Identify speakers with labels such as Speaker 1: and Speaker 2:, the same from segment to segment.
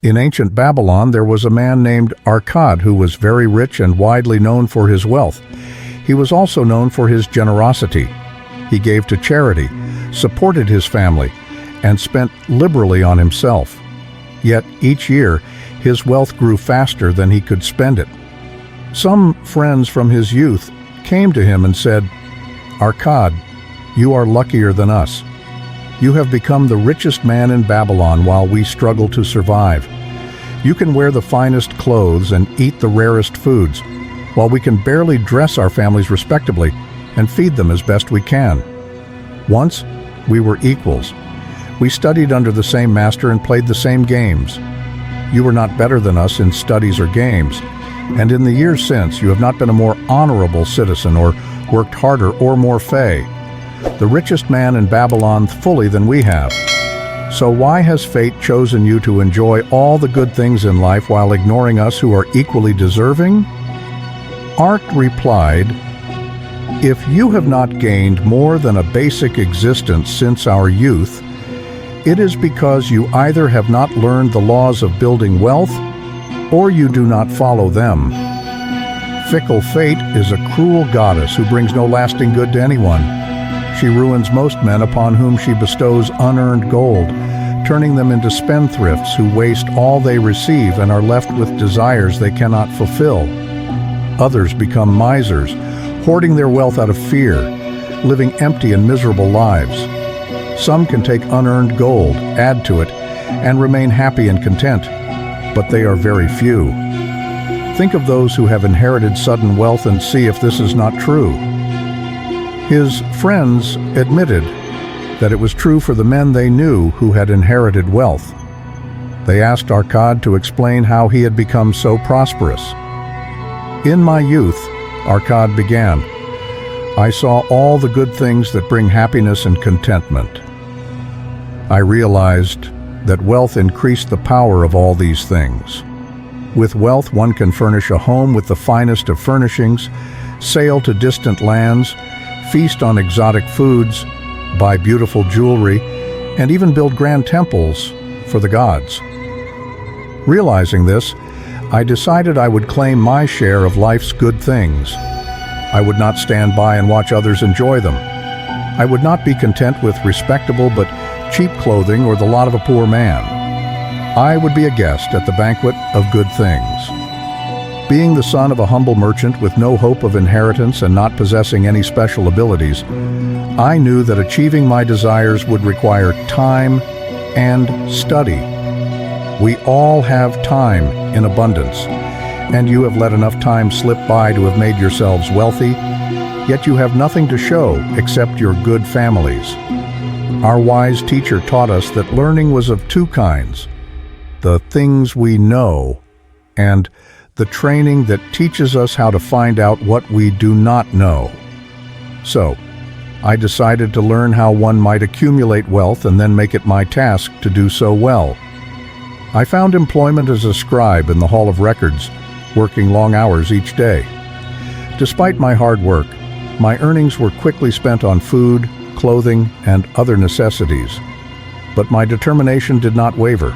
Speaker 1: In ancient Babylon, there was a man named Arcad who was very rich and widely known for his wealth. He was also known for his generosity. He gave to charity, supported his family, and spent liberally on himself. Yet each year, his wealth grew faster than he could spend it. Some friends from his youth came to him and said, "Arcad, you are luckier than us. You have become the richest man in Babylon while we struggle to survive. You can wear the finest clothes and eat the rarest foods, while we can barely dress our families respectably and feed them as best we can. Once, we were equals. We studied under the same master and played the same games. You were not better than us in studies or games, and in the years since, you have not been a more honorable citizen or worked harder or more fey. The richest man in Babylon fully than we have. So why has fate chosen you to enjoy all the good things in life while ignoring us who are equally deserving?" Arc replied, "If you have not gained more than a basic existence since our youth, it is because you either have not learned the laws of building wealth, or you do not follow them. Fickle fate is a cruel goddess who brings no lasting good to anyone. She ruins most men upon whom she bestows unearned gold, turning them into spendthrifts who waste all they receive and are left with desires they cannot fulfill. Others become misers, hoarding their wealth out of fear, living empty and miserable lives. Some can take unearned gold, add to it, and remain happy and content, but they are very few. Think of those who have inherited sudden wealth and see if this is not true." His friends admitted that it was true for the men they knew who had inherited wealth. They asked Arcad to explain how he had become so prosperous. "In my youth," Arcad began, "I saw all the good things that bring happiness and contentment. I realized that wealth increased the power of all these things. With wealth, one can furnish a home with the finest of furnishings, sail to distant lands, feast on exotic foods, buy beautiful jewelry, and even build grand temples for the gods. Realizing this, I decided I would claim my share of life's good things. I would not stand by and watch others enjoy them. I would not be content with respectable but cheap clothing or the lot of a poor man. I would be a guest at the banquet of good things. Being the son of a humble merchant with no hope of inheritance and not possessing any special abilities, I knew that achieving my desires would require time and study. We all have time in abundance, and you have let enough time slip by to have made yourselves wealthy, yet you have nothing to show except your good families. Our wise teacher taught us that learning was of two kinds: the things we know and the training that teaches us how to find out what we do not know. So, I decided to learn how one might accumulate wealth and then make it my task to do so well. I found employment as a scribe in the Hall of Records, working long hours each day. Despite my hard work, my earnings were quickly spent on food, clothing, and other necessities. But my determination did not waver.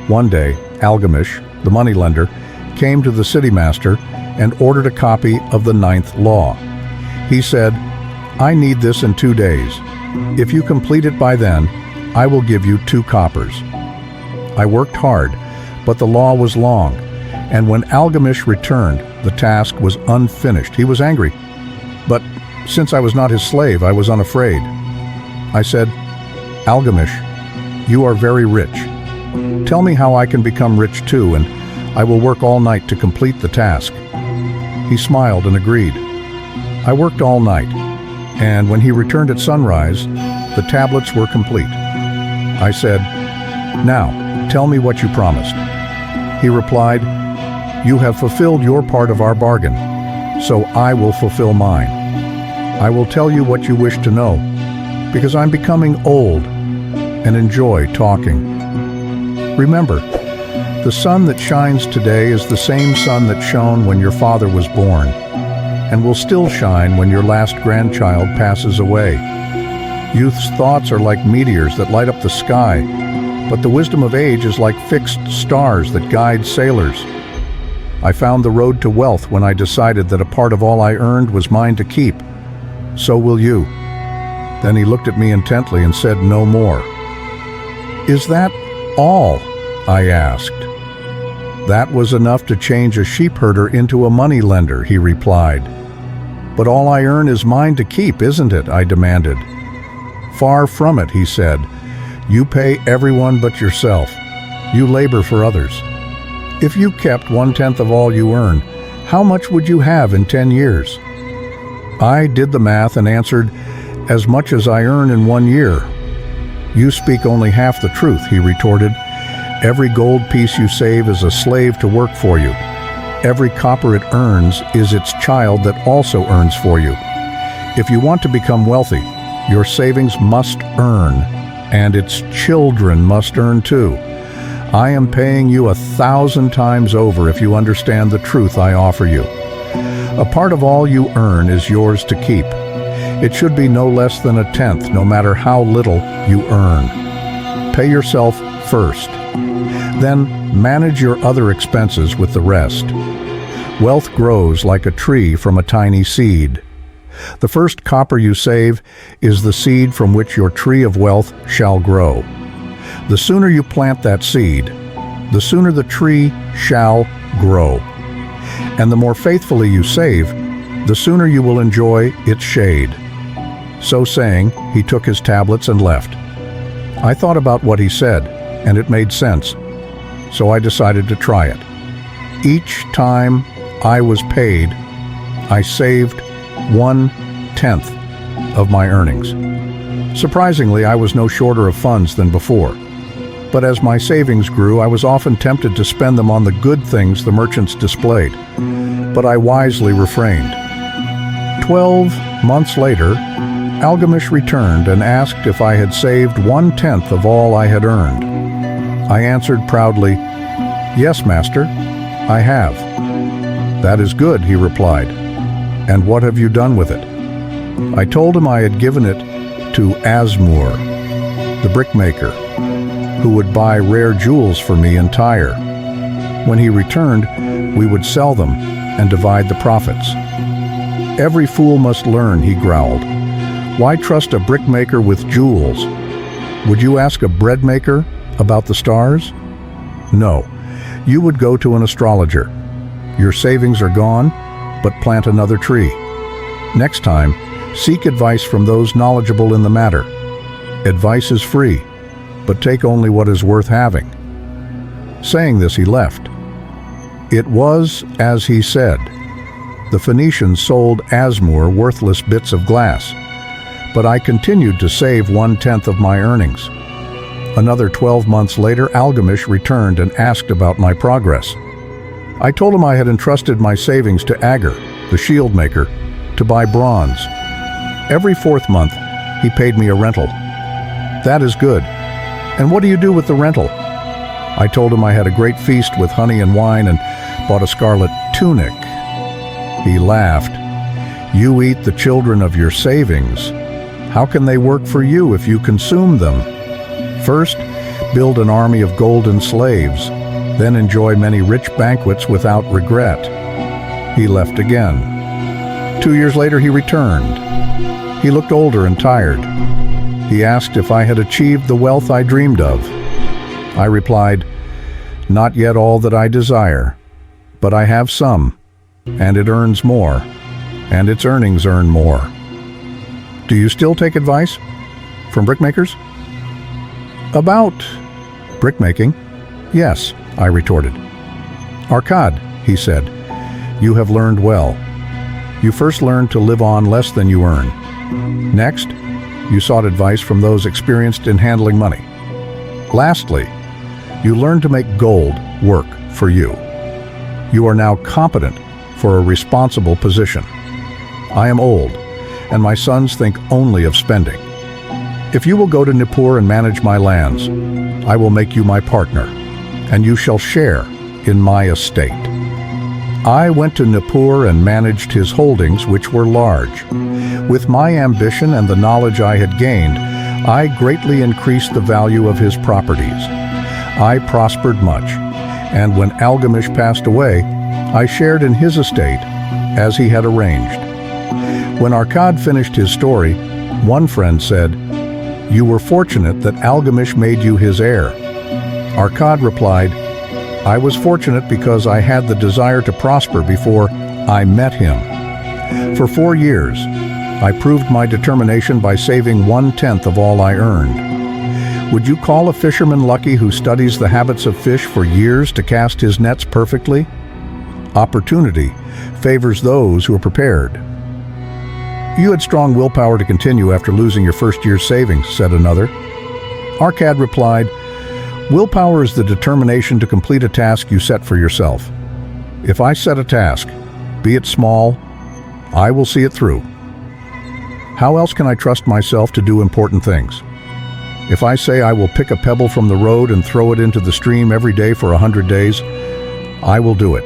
Speaker 1: One day, Algamish, the moneylender, came to the city master and ordered a copy of the 9th law. He said, "I need this in 2 days. If you complete it by then, I will give you 2 coppers." I worked hard, but the law was long, and when Algamish returned, the task was unfinished. He was angry, but since I was not his slave, I was unafraid. I said, "Algamish, you are very rich. Tell me how I can become rich too, and I will work all night to complete the task." He smiled and agreed. I worked all night, and when he returned at sunrise, the tablets were complete. I said, "Now, tell me what you promised." He replied, "You have fulfilled your part of our bargain, so I will fulfill mine. I will tell you what you wish to know, because I'm becoming old and enjoy talking. Remember, the sun that shines today is the same sun that shone when your father was born, and will still shine when your last grandchild passes away. Youth's thoughts are like meteors that light up the sky, but the wisdom of age is like fixed stars that guide sailors. I found the road to wealth when I decided that a part of all I earned was mine to keep. So will you." Then he looked at me intently and said no more. "Is that all?" I asked. "That was enough to change a sheep herder into a money lender," he replied. "But all I earn is mine to keep, isn't it?" I demanded. "Far from it," he said. "You pay everyone but yourself. You labor for others. If you kept 1/10 of all you earn, how much would you have in 10 years? I did the math and answered, "As much as I earn in 1 year." "You speak only half the truth," he retorted. "Every gold piece you save is a slave to work for you. Every copper it earns is its child that also earns for you. If you want to become wealthy, your savings must earn, and its children must earn too. I am paying you 1,000 times over if you understand the truth I offer you. A part of all you earn is yours to keep. It should be no less than 1/10, no matter how little you earn. Pay yourself first. Then manage your other expenses with the rest. Wealth grows like a tree from a tiny seed. The first copper you save is the seed from which your tree of wealth shall grow. The sooner you plant that seed, the sooner the tree shall grow. And the more faithfully you save, the sooner you will enjoy its shade." So saying, he took his tablets and left. I thought about what he said, and it made sense, so I decided to try it. Each time I was paid, I saved 1/10 of my earnings. Surprisingly, I was no shorter of funds than before. But as my savings grew, I was often tempted to spend them on the good things the merchants displayed. But I wisely refrained. 12 months later, Algamish returned and asked if I had saved 1/10 of all I had earned. I answered proudly, "Yes, master, I have." "That is good," he replied. "And what have you done with it?" I told him I had given it to Asmur, the brickmaker, who would buy rare jewels for me in Tyre. When he returned, we would sell them and divide the profits. "Every fool must learn," he growled. "Why trust a brickmaker with jewels? Would you ask a bread maker about the stars? No, you would go to an astrologer. Your savings are gone, but plant another tree. Next time, seek advice from those knowledgeable in the matter. Advice is free, but take only what is worth having." Saying this, he left. It was as he said. The Phoenicians sold Asmur worthless bits of glass, but I continued to save 1/10 of my earnings. Another 12 months later, Algamish returned and asked about my progress. I told him I had entrusted my savings to Agar, the shield maker, to buy bronze. Every 4th month, he paid me a rental. "That is good. And what do you do with the rental?" I told him I had a great feast with honey and wine and bought a scarlet tunic. He laughed. "You eat the children of your savings. How can they work for you if you consume them? First, build an army of golden slaves, then enjoy many rich banquets without regret." He left again. 2 years later, he returned. He looked older and tired. He asked if I had achieved the wealth I dreamed of. I replied, "Not yet all that I desire, but I have some, and it earns more, and its earnings earn more." Do you still take advice from brickmakers? About brickmaking? Yes, I retorted. "Arkad," he said, "you have learned well. You first learned to live on less than you earn. Next, you sought advice from those experienced in handling money. Lastly, you learned to make gold work for you. You are now competent for a responsible position. I am old, and my sons think only of spending. If you will go to Nippur and manage my lands, I will make you my partner, and you shall share in my estate." I went to Nippur and managed his holdings, which were large. With my ambition and the knowledge I had gained, I greatly increased the value of his properties. I prospered much, and when Algamish passed away, I shared in his estate, as he had arranged. When Arkad finished his story, one friend said, "You were fortunate that Algamish made you his heir." Arkad replied, "I was fortunate because I had the desire to prosper before I met him. For 4 years, I proved my determination by saving 1/10 of all I earned. Would you call a fisherman lucky who studies the habits of fish for years to cast his nets perfectly? Opportunity favors those who are prepared." "You had strong willpower to continue after losing your first year's savings," said another. Arkad replied, "Willpower is the determination to complete a task you set for yourself. If I set a task, be it small, I will see it through. How else can I trust myself to do important things? If I say I will pick a pebble from the road and throw it into the stream every day for 100 days, I will do it.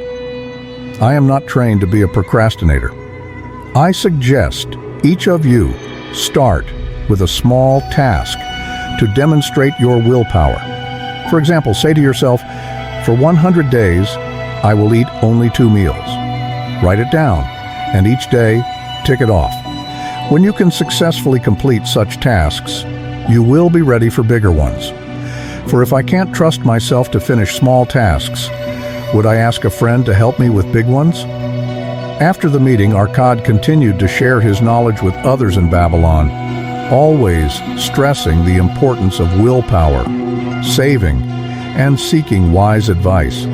Speaker 1: I am not trained to be a procrastinator. I suggest each of you start with a small task to demonstrate your willpower. For example, say to yourself, for 100 days, I will eat only 2 meals. Write it down, and each day, tick it off. When you can successfully complete such tasks, you will be ready for bigger ones. For if I can't trust myself to finish small tasks, would I ask a friend to help me with big ones?" After the meeting, Arkad continued to share his knowledge with others in Babylon, always stressing the importance of willpower, saving, and seeking wise advice.